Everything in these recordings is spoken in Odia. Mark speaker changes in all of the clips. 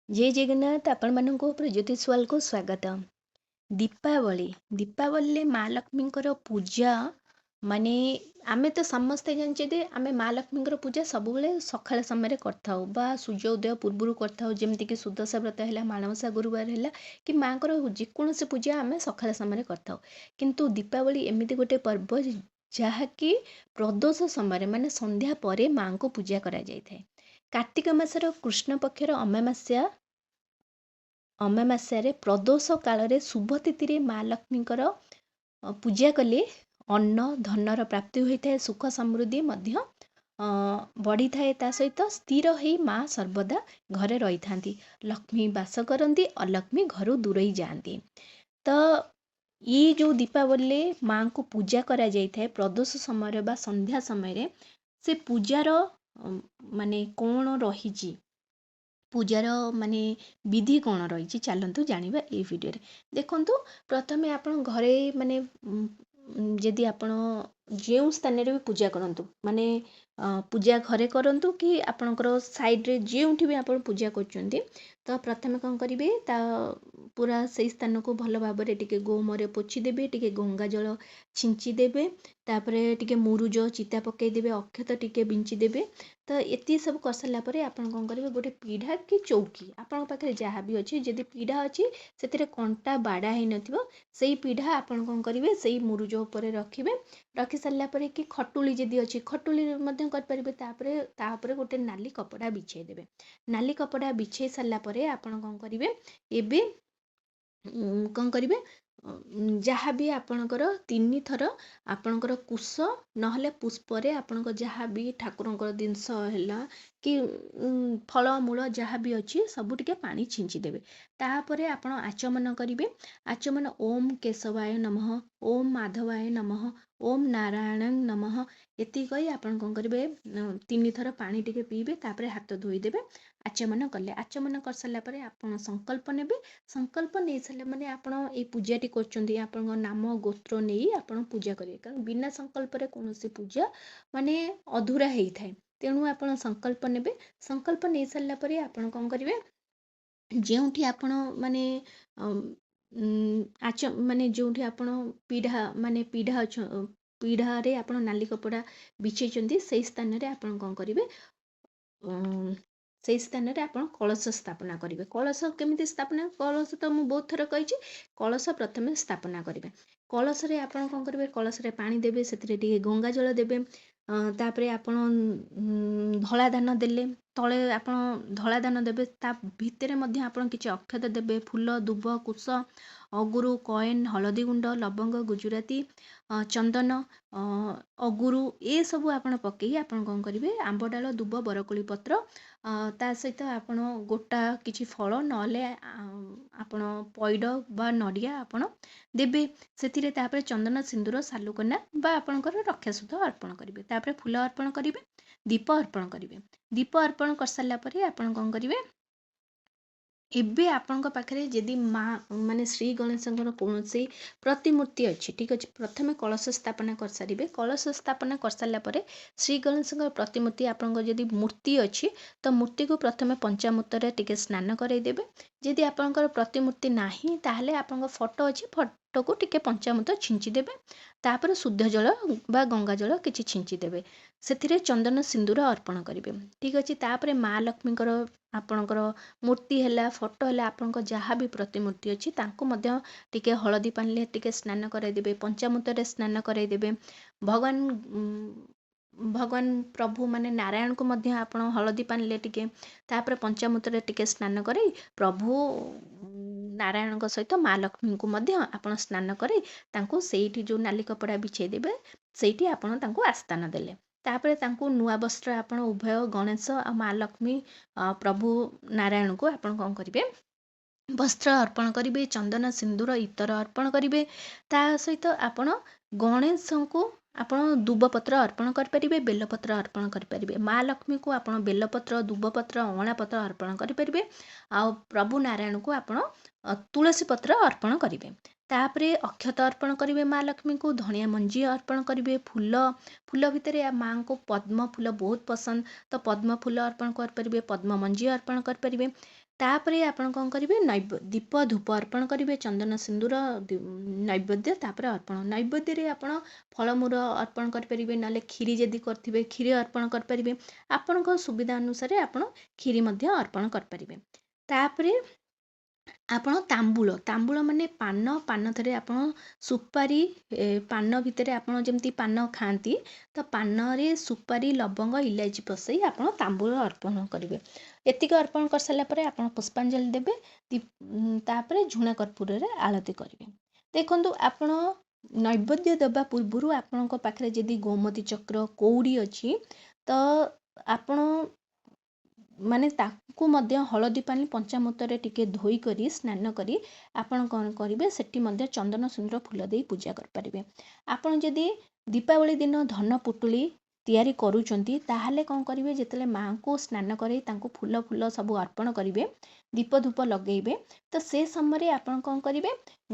Speaker 1: जय जगन्नाथ आपण मानक प्रज्योतिषवाल को स्वागत। दीपावली दीपावली माँ लक्ष्मी पूजा माने आमे तो समस्ते जानचे दे आमे माँ लक्ष्मी पूजा सब सकाळ समय करथाउ बा सूर्य उदय पूर्व करथाउ जेमती कि सुदशा व्रत है माणवसा गुरुवार है कि माँ जेकोसी पूजा आमे सकाळ समय करथाउ किंतु दीपावली एमती गोटे पर्व जहाँकि प्रदोष समय माने संध्या परे माँ को पूजा करा जाए। कार्तिक मासर कृष्ण पक्षर अमावास्या प्रदोष काल शुभ तिथि माँ लक्ष्मी पूजा कले अन्न धनर प्राप्ति होता है, सुख समृद्धि बढ़ी थाए। ता सहित स्थिर ही माँ सर्वदा घरे रही था। लक्ष्मी बास करती, अलक्ष्मी घर दूरई जाती। तो ये जो दीपावली माँ को पूजा करा जाए प्रदोष समय बा संध्या समय से पूजार माने कौन रही पूजार माने विधि कौन रही चलतु जानिबा ए वीडियो रे। देखंतु प्रथमे आपण घरे माने जदि आपण जो स्थान रे भी पूजा करंतु माने पूजा घरे करंतु कि आपणकर साइड रे जेउठी भी आपण पूजा करचंती तो प्रथमे कौन करिवे ता पूरा से स्थान को भल भाव रे टिके गोमरे पोछि देबे, टिके गंगा जल छिंची देबे, तापरे टिके मुरुज चिता पकई देबे, अक्षत टिके बिंची देबे। तो ये सब कर सारा पर आपन कौन करेंगे गोटे पीढ़ा कि चौकी आपण पाखे जहाँ भी अच्छी जदि पीढ़ा अच्छी से कंटा बाड़ा ही नथिबो सेई पीढ़ा आपन कौन करेंगे से मुरुज उपर रखिए। रखि सारा पर कि खटुली जदि अच्छी खटुली तापर गोटे नाली कपड़ा बिछे देबे। नाली कपड़ा बिछे सारा पर आपन कौन करेंगे एबे कौन करेंगे जहाँ भी आपणकर 3 थर आपणकर कुश नहले पुष्परे आपणकर जहाँ भी ठाकुरंकर जिनस है कि फलमूल जहाँ भी अच्छी सबू टिके पानी छिंची देबे। तापरे आपण आचमन करिवे। आचमन ओम केशवाय नमः, ओम माधवाय नमः, ओम नारायण नमः एति कही आपण कौन करेंगे 3 थर पानी टिके पीबे, तापरे हाथ धोई देबे। आचमन कले आचमन कर सारा पर आपण संकल्प नेबे। संकल्प नहीं सारे मैंने आपण ये पूजाटी कर आपण नाम गोत्र नहीं आपण पूजा करेंगे, कारण बिना संकल्प कौन पूजा माने अधूरा होता है। तेणु आपण संकल्प नेबे। संकल्प नहीं सारा पर आपण कौन करेंगे जो आपण माने माने जो आपण पीढ़ा माने पीढ़ा अच्छ पीढ़ा रे आपण नाली कपड़ा बिछे से स्थान रे आपण कौन करेंगे से स्थान रे आपण कलश स्थापना करेंगे। कलश केमिति स्थापना कलश तो मुझे बहुत थर कही कलश प्रथम स्थापना करेंगे। कलश रे आपण कौन करेंगे कलश रे पानी देबे, से गंगा जल देबे, तापरे आपण धला धान देले तले आपण धला धान देबे, ता भितरे मध्य आपण किछि अक्षत देबे, फूल दुब कुश अगुरु कॉइन हलदी गुंड लवंग गुजराती चंदन अगुरु ये सब आपण पकई आपण कौन करेंगे आंब डाल दुब बरकोली पत्र ता सहित आपण गोटा किछि फल नले आपण पैड बा नड़िया आपण देबे। से तापर चंदन सिंदूर सालुकना बा आपणकर रक्षासूत अर्पण करेंगे। तापर फूल अर्पण करेंगे, दीप अर्पण करेंगे। दीप अर्पण कर सारा पर आपण कौन करेंगे एबे आपणक पाखरे जदि माँ माने श्री गणेश कौन से प्रतिमूर्ति अच्छी ठीक अच्छे प्रथम कलश स्थापना कर सारे। कलश स्थापना कर सारा पर श्री गणेश प्रतिमूर्ति आपंक जदि मूर्ति अच्छी तो मूर्ति को प्रथम पंचामृत टिके स्नान करदेवे। जदि आपंकर प्रतिमूर्ति नाही ताहले आपंक फोटो अच्छी फोटो को टिके पंचामृत छिंची देबे, तापर शुद्ध जल बा गंगा जल किछि छिंची देबे, से चंदन सिंदूर अर्पण करेंगे ठीक अच्छे। तापर माँ लक्ष्मीकर आपणकर मूर्ति है फोटो है आपंक जहाँ भी प्रतिमूर्ति अच्छी तांको मध्य टिके हलदी पानी टिके स्नान करदेवे, पंचामृत स्नान करदेवे। भगवान भगवान प्रभु माने नारायण को मध्य आपण हलदी पानी टिके तापर पंचामृत टिके स्नान करे प्रभु नारायण सहित माँ लक्ष्मी को मध्य आपण स्नान करे तांको सेठी जो नाली कपड़ा बिछे देबे सेठी आपण तांको आस्थान देले। तापर तांको नुआ वस्त्र आपण उभय गणेश आ माँ लक्ष्मी प्रभु नारायण को आपण कौन करेंगे वस्त्र अर्पण करेंगे, चंदन सिंदूर इतर अर्पण करेंगे। ता सहित आपण गणेश को आपण दुबपत्र अर्पण करेंगे, बेलपत्र अर्पण करेंगे। माँ लक्ष्मी को आपण बेलपत्र दुबपत्र अँला पत्र अर्पण करेंगे। आ प्रभु नारायण को आपण तुलसी पत्र अर्पण करेंगे। ତାପରେ ଅକ୍ଷତ ଅର୍ପଣ କରିବେ ମା ଲକ୍ଷ୍ମୀଙ୍କୁ, ଧଣିଆ ମଞ୍ଜି ଅର୍ପଣ କରିବେ, ଫୁଲ ଭିତରେ ମାଙ୍କୁ ପଦ୍ମ ଫୁଲ ବହୁତ ପସନ୍ଦ, ତ ପଦ୍ମ ଫୁଲ ଅର୍ପଣ କରିପାରିବେ, ପଦ୍ମ ମଞ୍ଜି ଅର୍ପଣ କରିପାରିବେ। ତାପରେ ଆପଣ କ'ଣ କରିବେ, ଦୀପ ଧୂପ ଅର୍ପଣ କରିବେ, ଚନ୍ଦନ ସିନ୍ଦୁର ନୈବେଦ୍ୟ ତାପରେ ଅର୍ପଣ। ନୈବେଦ୍ୟରେ ଆପଣ ଫଳମୂଳ ଅର୍ପଣ କରିପାରିବେ, ନହେଲେ କ୍ଷୀରି ଯଦି କରିଥିବେ କ୍ଷୀରି ଅର୍ପଣ କରିପାରିବେ। ଆପଣଙ୍କ ସୁବିଧା ଅନୁସାରେ ଆପଣ କ୍ଷୀରି ମଧ୍ୟ ଅର୍ପଣ କରିପାରିବେ। ତାପରେ ଆପଣ ତାମ୍ବୁଳ ମାନେ ପାନଥରେ ଆପଣ ସୁପାରି, ପାନ ଭିତରେ ଆପଣ ଯେମିତି ପାନ ଖାଆନ୍ତି, ତ ପାନରେ ସୁପାରି, ଲବଙ୍ଗ, ଇଲାଇଚି ପସେଇ ଆପଣ ତାମ୍ବୁଳ ଅର୍ପଣ କରିବେ। ଏତିକି ଅର୍ପଣ କରିସାରିଲା ପରେ ଆପଣ ପୁଷ୍ପାଞ୍ଜଳି ଦେବେ। ତାପରେ ଝୁଣା କର୍ପୂରରେ ଆଳତି କରିବେ। ଦେଖନ୍ତୁ, ଆପଣ ନୈବେଦ୍ୟ ଦେବା ପୂର୍ବରୁ ଆପଣଙ୍କ ପାଖରେ ଯଦି ଗୋମତୀ ଚକ୍ର, କଉଡ଼ି ଅଛି, ତ ଆପଣ ମାନେ ତାକୁ ମଧ୍ୟ ହଳଦୀ ପାଣି ପଞ୍ଚାମୃତରେ ଟିକେ ଧୋଇ କରି ସ୍ନାନ କରି ଆପଣ କ'ଣ କରିବେ, ସେଠି ମଧ୍ୟ ଚନ୍ଦନ ସିନ୍ଦୁର ଫୁଲ ଦେଇ ପୂଜା କରିପାରିବେ। ଆପଣ ଯଦି ଦୀପାବଳି ଦିନ ଧନ ପୁଟୁଳି ତିଆରି କରୁଛନ୍ତି, ତାହେଲେ କ'ଣ କରିବେ, ଯେତେବେଳେ ମାଙ୍କୁ ସ୍ନାନ କରି ତାଙ୍କୁ ଫୁଲ ସବୁ ଅର୍ପଣ କରିବେ, ଦୀପ ଧୂପ ଲଗେଇବେ, ତ ସେ ସମୟରେ ଆପଣ କ'ଣ କରିବେ,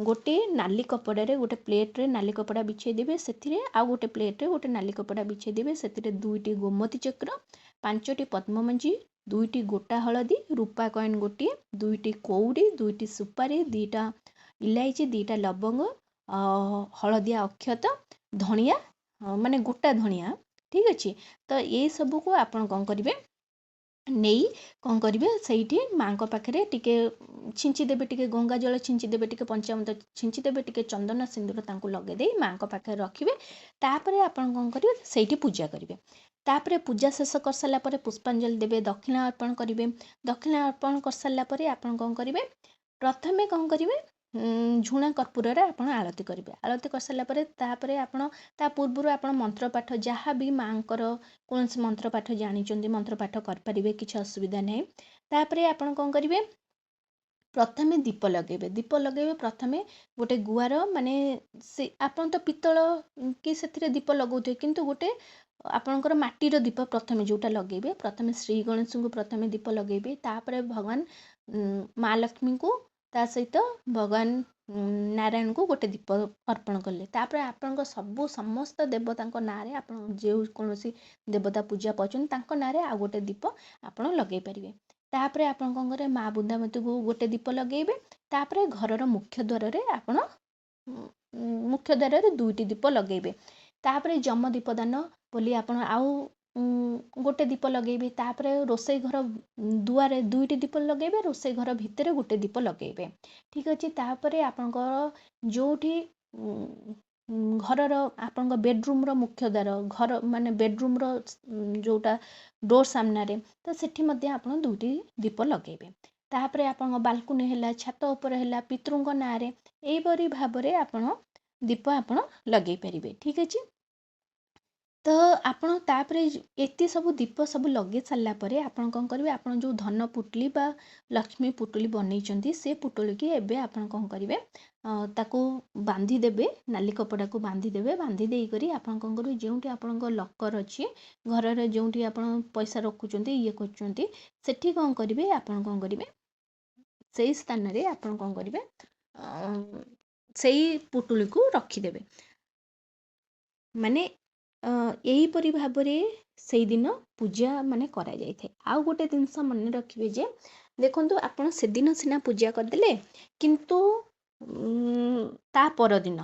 Speaker 1: ଗୋଟେ ନାଲି କପଡ଼ାରେ, ଗୋଟେ ପ୍ଲେଟ୍ରେ ନାଲି କପଡ଼ା ବିଛେଇ ଦେବେ, ସେଥିରେ ଆଉ ଗୋଟେ ପ୍ଲେଟ୍ରେ ଗୋଟେ ନାଲି କପଡ଼ା ବିଛେଇ ଦେବେ, ସେଥିରେ 2ଟି ଗୋମତୀ ଚକ୍ର, 5ଟି ପଦ୍ମମଞ୍ଜି, 2ଟି ଗୋଟା ହଳଦୀ, ରୂପା କଏନ୍ ଗୋଟିଏ, 2ଟି କଉଡ଼ି, 2ଟି ସୁପାରି, 2ଟା ଇଲାଇଚି, 2ଟା ଲବଙ୍ଗ, ହଳଦିଆ ଅକ୍ଷତ, ଧଣିଆ, ମାନେ ଗୋଟା ଧଣିଆ, ଠିକ୍ ଅଛି। ତ ଏଇ ସବୁକୁ ଆପଣ କ'ଣ କରିବେ, ନେଇ କ'ଣ କରିବେ, ସେଇଠି ମାଙ୍କ ପାଖରେ ଟିକେ ଛିଞ୍ଚିଦେବେ, ଟିକେ ଗଙ୍ଗା ଜଳ ଛିଞ୍ଚିଦେବେ, ଟିକେ ପଞ୍ଚାମୃତ ଛିଞ୍ଚିଦେବେ, ଟିକେ ଚନ୍ଦନ ସିନ୍ଦୁର ତାଙ୍କୁ ଲଗେଇ ଦେଇ ମାଙ୍କ ପାଖରେ ରଖିବେ। ତାପରେ ଆପଣ କ'ଣ କରିବେ, ସେଇଠି ପୂଜା କରିବେ। ତାପରେ ପୂଜା ଶେଷ କରିସାରିଲା ପରେ ପୁଷ୍ପାଞ୍ଜଳି ଦେବେ, ଦକ୍ଷିଣା ଅର୍ପଣ କରିବେ। ଦକ୍ଷିଣା ଅର୍ପଣ କରିସାରିଲା ପରେ ଆପଣ କ'ଣ କରିବେ, ପ୍ରଥମେ କ'ଣ କରିବେ, ଝୁଣା କର୍ପୂରରେ ଆପଣ ଆଳତି କରିବେ। ଆଳତି କରିସାରିଲା ପରେ ତାପରେ ଆପଣ ତା ପୂର୍ବରୁ ଆପଣ ମନ୍ତ୍ରପାଠ, ଯାହା ବି ମାଙ୍କର କୌଣସି ମନ୍ତ୍ରପାଠ ଜାଣିଛନ୍ତି ମନ୍ତ୍ରପାଠ କରିପାରିବେ, କିଛି ଅସୁବିଧା ନାହିଁ। ତାପରେ ଆପଣ କ'ଣ କରିବେ, ପ୍ରଥମେ ଦୀପ ଲଗେଇବେ। ପ୍ରଥମେ ଗୋଟେ ଗୁଆର, ମାନେ ସେ ଆପଣ ତ ପିତ୍ତଳ କି ସେଥିରେ ଦୀପ ଲଗାଉଥିବେ, କିନ୍ତୁ ଗୋଟେ ଆପଣଙ୍କର ମାଟିର ଦୀପ ପ୍ରଥମେ ଯେଉଁଟା ଲଗେଇବେ, ପ୍ରଥମେ ଶ୍ରୀ ଗଣେଶଙ୍କୁ ପ୍ରଥମେ ଦୀପ ଲଗେଇବେ, ତାପରେ ଭଗବାନ ମା ଲକ୍ଷ୍ମୀଙ୍କୁ, ତା ସହିତ ଭଗବାନ ନାରାୟଣଙ୍କୁ ଗୋଟେ ଦୀପ ଅର୍ପଣ କଲେ। ତାପରେ ଆପଣଙ୍କ ସମସ୍ତ ଦେବତାଙ୍କ ନାଁରେ, ଆପଣ ଯେଉଁ କୌଣସି ଦେବତା ପୂଜା ପାଉଛନ୍ତି ତାଙ୍କ ନାଁରେ ଆଉ ଗୋଟେ ଦୀପ ଆପଣ ଲଗେଇ ପାରିବେ। ତାପରେ ଆପଣ କ'ଣ କରିବେ, ମା ବୃନ୍ଦାବତୀକୁ ଗୋଟେ ଦୀପ ଲଗେଇବେ। ତାପରେ ଘରର ମୁଖ୍ୟ ଦ୍ୱାରରେ ଆପଣ ମୁଖ୍ୟ ଦ୍ୱାରରେ 2ଟି ଦୀପ ଲଗେଇବେ। ତାପରେ ଯମ ଦୀପଦାନ ବୋଲି ଆପଣ ଆଉ ଗୋଟେ ଦୀପ ଲଗେଇବେ। ତାପରେ ରୋଷେଇ ଘର ଦୁଆରେ 2ଟି ଦୀପ ଲଗେଇବେ, ରୋଷେଇ ଘର ଭିତରେ ଗୋଟେ ଦୀପ ଲଗେଇବେ, ଠିକ୍ ଅଛି। ତାପରେ ଆପଣଙ୍କର ଯେଉଁଠି ଘରର ଆପଣଙ୍କ ବେଡ଼ରୁମ୍ର ମୁଖ୍ୟ ଦ୍ୱାର, ଘର ମାନେ ବେଡ଼ରୁମ୍ର ଯେଉଁଟା ଡୋର୍ ସାମ୍ନାରେ, ତ ସେଠି ମଧ୍ୟ ଆପଣ 2ଟି ଦୀପ ଲଗେଇବେ। ତାପରେ ଆପଣଙ୍କ ବାଲକୁନି ହେଲା, ଛାତ ଉପରେ ହେଲା, ପିତୃଙ୍କ ନାଁରେ, ଏହିପରି ଭାବରେ ଆପଣ ଦୀପ ଆପଣ ଲଗେଇ ପାରିବେ, ଠିକ୍ ଅଛି। ତ ଆପଣ ତାପରେ ଏତେ ସବୁ ଦୀପ ସବୁ ଲଗେଇ ସାରିଲା ପରେ ଆପଣ କ'ଣ କରିବେ, ଆପଣ ଯେଉଁ ଧନ ପୁଟୁଳି ବା ଲକ୍ଷ୍ମୀ ପୁଟୁଳି ବନେଇଛନ୍ତି, ସେ ପୁଟୁଳିକି ଏବେ ଆପଣ କ'ଣ କରିବେ, ତାକୁ ବାନ୍ଧିଦେବେ, ନାଲି କପଡ଼ାକୁ ବାନ୍ଧିଦେବେ। ବାନ୍ଧି ଦେଇକରି ଆପଣ କ'ଣ କରିବେ, ଯେଉଁଠି ଆପଣଙ୍କ ଲକର୍ ଅଛି, ଘରରେ ଯେଉଁଠି ଆପଣ ପଇସା ରଖୁଛନ୍ତି, ଇଏ କରୁଛନ୍ତି, ସେଠି କ'ଣ କରିବେ, ଆପଣ କ'ଣ କରିବେ, ସେଇ ସ୍ଥାନରେ ଆପଣ କ'ଣ କରିବେ, ସେଇ ପୁଟୁଳିକୁ ରଖିଦେବେ। ମାନେ ଏହିପରି ଭାବରେ ସେଇଦିନ ପୂଜା ମାନେ କରାଯାଇଥାଏ। ଆଉ ଗୋଟେ ଜିନିଷ ମନେ ରଖିବେ ଯେ, ଦେଖନ୍ତୁ, ଆପଣ ସେଦିନ ସିନା ପୂଜା କରିଦେଲେ, କିନ୍ତୁ ତା ପରଦିନ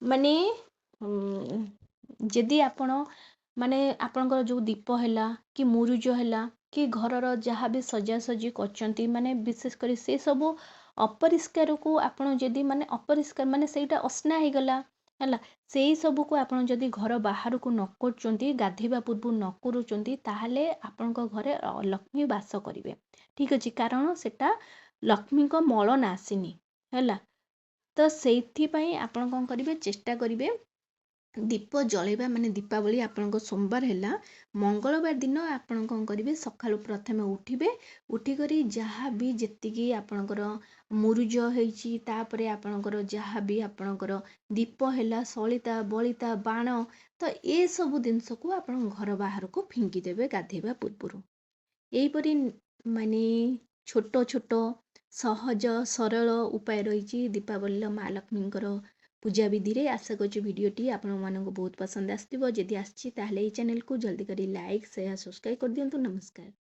Speaker 1: ମାନେ ଯଦି ଆପଣ ମାନେ ଆପଣଙ୍କର ଯେଉଁ ଦୀପ ହେଲା କି ମୁରୁଜ ହେଲା କି ଘରର ଯାହା ବି ସଜାସଜି କରୁଛନ୍ତି, ମାନେ ବିଶେଷ କରି ସେ ସବୁ ଅପରିଷ୍କାରକୁ ଆପଣ ଯଦି ଅପରିଷ୍କାର ମାନେ ସେଇଟା ଅସନା ହେଇଗଲା ହେଲା, ସେଇ ସବୁକୁ ଆପଣ ଯଦି ଘର ବାହାରକୁ ନ କରୁଛନ୍ତି, ଗାଧୋଇବା ପୂର୍ବରୁ ନ କରୁଛନ୍ତି, ତାହେଲେ ଆପଣଙ୍କ ଘରେ ଲକ୍ଷ୍ମୀ ବାସ କରିବେ, ଠିକ୍ ଅଛି। କାରଣ ସେଟା ଲକ୍ଷ୍ମୀଙ୍କ ମଳ ନାସିନି ହେଲା। ତ ସେଇଥିପାଇଁ ଆପଣ କ'ଣ କରିବେ, ଚେଷ୍ଟା କରିବେ ଦୀପ ଜଳେଇବା, ମାନେ ଦୀପାବଳି ଆପଣଙ୍କ ସୋମବାର ହେଲା, ମଙ୍ଗଳବାର ଦିନ ଆପଣ କ'ଣ କରିବେ, ସକାଳୁ ପ୍ରଥମେ ଉଠିକରି ଯାହା ବି ଯେତିକି ଆପଣଙ୍କର ମୁରୁଜ ହେଇଛି, ତାପରେ ଆପଣଙ୍କର ଯାହା ବି ଆପଣଙ୍କର ଦୀପ ହେଲା, ସଳିତା ବଳିତା ବାଣ, ତ ଏସବୁ ଜିନିଷକୁ ଆପଣ ଘର ବାହାରକୁ ଫିଙ୍ଗିଦେବେ ଗାଧୋଇବା ପୂର୍ବରୁ। ଏହିପରି ମାନେ ଛୋଟ ଛୋଟ ସହଜ ସରଳ ଉପାୟ ରହିଛି ଦୀପାବଳିର ମା ଲକ୍ଷ୍ମୀଙ୍କର ପୂଜା ବିଧିରେ। ଆଶା କରୁଛି ଭିଡ଼ିଓଟି ଆପଣମାନଙ୍କୁ ବହୁତ ପସନ୍ଦ ଆସିଥିବ। ଯଦି ଆସିଛି ତାହେଲେ ଏଇ ଚ୍ୟାନେଲକୁ ଜଲ୍ଦି କରି ଲାଇକ୍ ସେୟାର ସବସ୍କ୍ରାଇବ୍ କରିଦିଅନ୍ତୁ। ନମସ୍କାର।